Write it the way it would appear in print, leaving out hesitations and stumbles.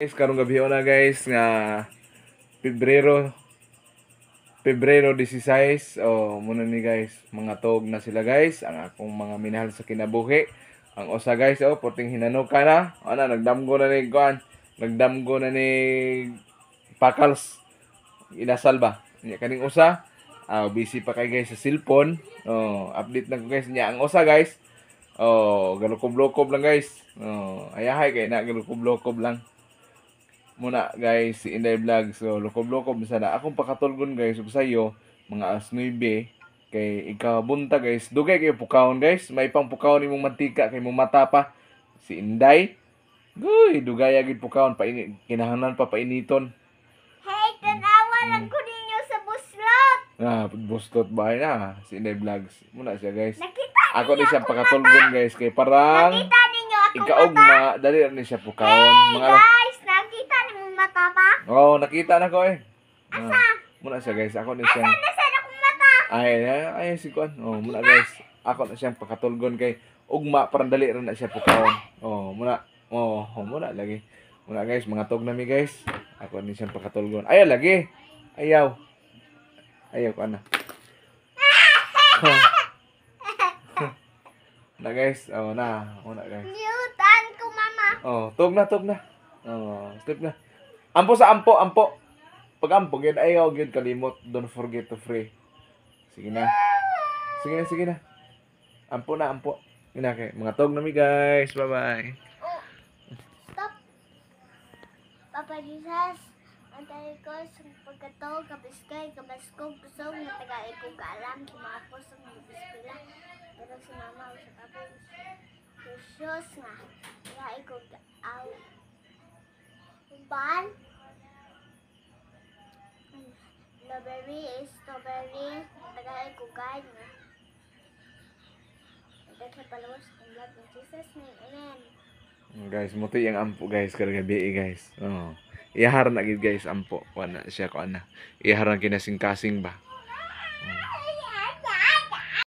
Guys, karong gabi na guys nga Pebrero Pebrero 16 muna ni guys, mga tog na sila guys, ang akong mga minahal sa kinabuhi. Ang usa guys puting hinanok ka na, nagdamgo na ni kuan, nagdamgo na ni Pakals. Inasal ba? Nya kaning usa, busy pa kay guys sa cellphone. Update na ko guys nya ang usa guys. Galukob-lokob lang guys. Ayahay kay na galukob-lokob lang. Muna guys, si Inday Vlog. So, lokob-lokob sana. Akong pakatulgon guys, ug sayo, mga alas 9, kay ikabunta guys. Dugay kayo pukawon guys. May pang pukawon imong mantika kay mong mata pa. Si Inday. Guy, dugay agad pukawon. Kinahanglan pa painiton. Hey, tanawa lang ko ninyo sa buslot. Bustot ba na? Si Inday Vlogs. Muna siya guys. Nakita Ako din ninyo siya akong pakatulgon guys. Kay parang Nakita ninyo akong mata. ikaugma. Dali rin siya pukawon. Hey, Mga guys, nakita ninyo mata pa? nakita na ko eh. Asa? Muna siya guys. Ako din Asa siya. na sa akong mata? Ay si Kuan. Muna guys. Ako na siyang pakatulgon kay ugma parang dali rin na siya pukawon. Muna lagi. Muna guys, mga tog nami guys. Ako ni siyang pakatulgon. Ayaw lagi. Ayaw ko na. Na guys. Muna guys. Newton ko, mama. Tog na. Step na. Ampo sa ampo. Pag ampo, gyud ayaw gyud kalimot. Don't forget to pray. Sige na. Ampo na. Kay mga tog nami guys. Bye-bye. Stop. Papa Jesus, antay ko sa pagkatog, kabiskay, kabaskog, kusog, na tagay ko kaalam, kimapos ang mga bispila. Pero si mama, sa kapag Jesus nga, tagay ko kaaw. Ban? Strawberry, tagay ko guide nga. Tagay palawas kong blood ng Jesus name. Amen. Guys, muto yung ampo guys kada gabi guys. Iyahar na gid guys ampo. Wala siya ko ana. Iyahar ang kinasing-kasing ba.